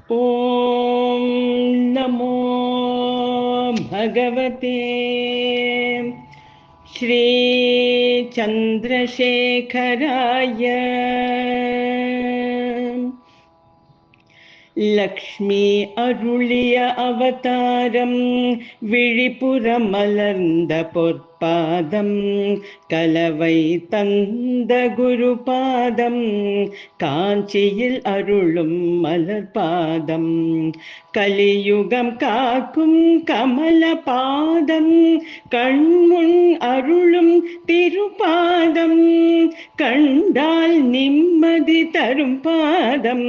ॐ नमो भगवते श्रीचन्द्रशेखराय। லக்ஷ்மி அருளிய அவதாரம் விழிப்புறமலர்ந்த பொற்பாதம் கலவை தந்த குருபாதம் காஞ்சியில் அருளும் மலர்பாதம் கலியுகம் காக்கும் கமல பாதம் கண்முன் அருளும் திருப்பாதம் கண்டால் நிம்மதி தரும் பாதம்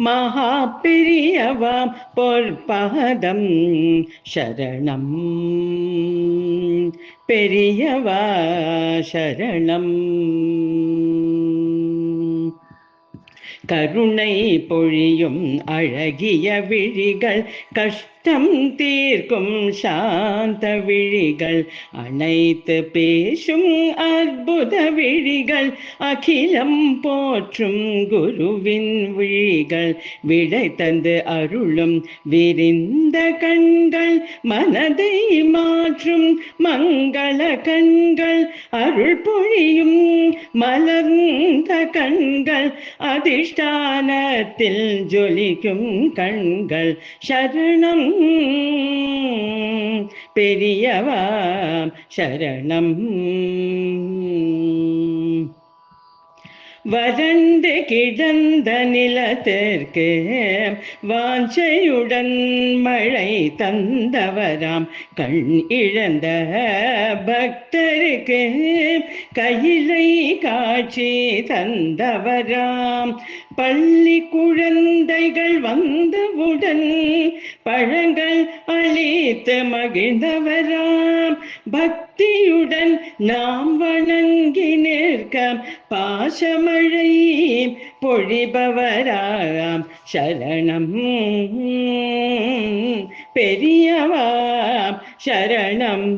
மகா பெரியவாம் பொற்பாதம் சரணம் பெரியவா சரணம். கருணை பொழியும் அழகிய விழிகள் கஷ்டம் தீர்க்கும் சாந்த விழிகள் அனைத்து பேசும் அற்புத விழிகள் அகிலம் போற்றும் குருவின் விழிகள் விடை தந்து அருளும் விரிந்த கண்கள் மனதை மாற்றும் மங்கள கண்கள் அருள் பொழியும் மலர்ந்த கண்கள் அதிஷ்டானத்தில் ஜொலிக்கும் கண்கள் சரணம் பெரியவா சரணம். வறண்டு கிடந்த நிலத்திற்கு வாஞ்சையுடன் மழை தந்தவராம் கண் இழந்த பக்தருக்கு கையிலை காட்சி தந்தவராம் பள்ளி குழந்தைகள் வந்தவுடன் பழங்கள் அளித்து மகிழ்ந்தவராம் பக்தியுடன் நாம் வணங்கி நிற்க பாசமழை பொழிபவராம் சரணம் பெரியவா சரணம்.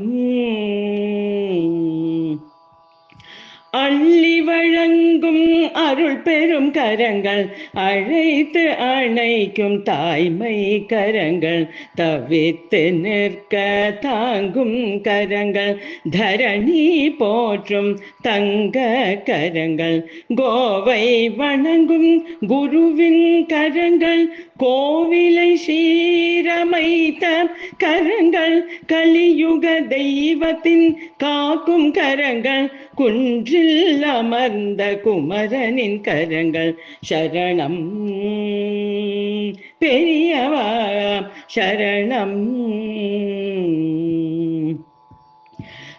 அள்ளி வழங்கும் அருள் பெரும் கரங்கள் அழைத்து அணைக்கும் தாய்மை கரங்கள் தவித்து நிற்க தாங்கும் கரங்கள் தரணி போற்றும் தங்க கரங்கள் கோவை வணங்கும் குருவின் கரங்கள் கோவிலை சீரமைத்த கரங்கள் கலியுக தெய்வத்தின் காக்கும் கரங்கள் குன்றில் அமர்ந்த குமரனின் கரங்கள் சரணம் பெரியவா சரணம்.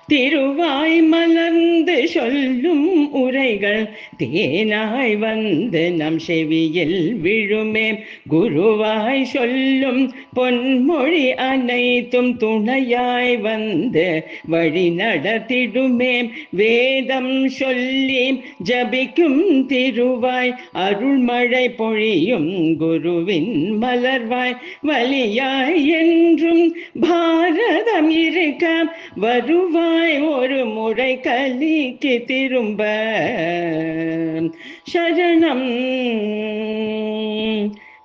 திருவாய் மலர்ந்து சொல்லும் உரைகள் தேனாய் வந்து நம் செவியில் விழுமே குருவாய் சொல்லும் பொன்மொழி அனைத்தும் துணையாய் வந்து வழி நடத்திடுமே வேதம் சொல்லி ஜபிக்கும் திருவாய் அருள்மழை பொழியும் குருவின் மலர்வாய் வலியாய் என்றும் பாரதம் இருக்க வருவாய் ஒரு முறை கலிக்கு திரும்ப சரணம்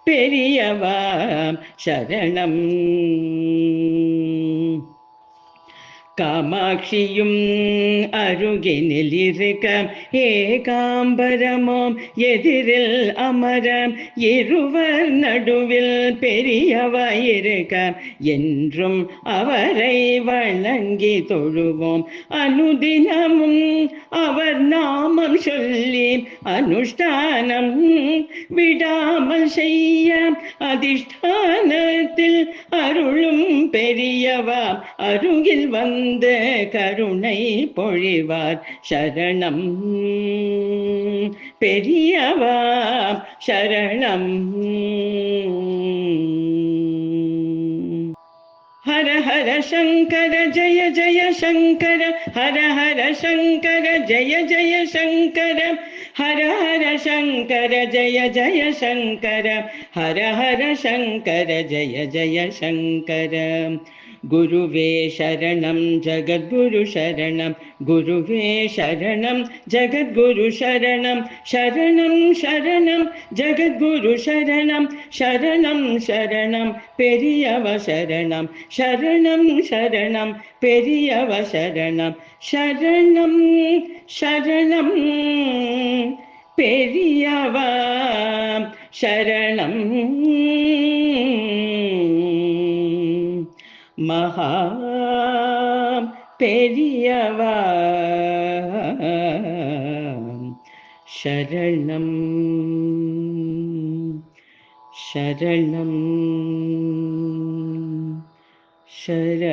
பெரியவா சரணம். காமாட்சியும் அருகினில் இருக்க ஏகாம்பரமோம் எதிரில் அமர இருவர் நடுவில் பெரியவாயிருக்க என்றும் அவரை வணங்கி தொழுவோம் அனுதினமும் அவர் நாமம் சொல்லி அனுஷ்டானம் விடாமல் செய்ய அதிஷ்டானத்தில் அருளும் பெரியவா அருகில் வந்து கருணை பொழிவார் சரணம் பெரியவா சரணம். ஹர ஹர சங்கர ஜய ஜய சங்கர ஹர ஹர சங்கர ஜய ஜய சங்கர ஹர ஹர சங்கர ஜய ஜய சங்கர ஹர ஹர சங்கர ஜய ஜய சங்கர. குருவே சரணம் ஜகத்குரு சரணம் குருவே சரணம் ஜகத்குரு சரணம் சரணம் சரணம் ஜகத்குரு சரணம் சரணம் சரணம் பெரியவ சரணம் சரணம் சரணம் பெரியவ சரணம் சரணம் சரணம் பெரியவ சரணம் மகா பெரியவ சரணம் சரணம் சரணம்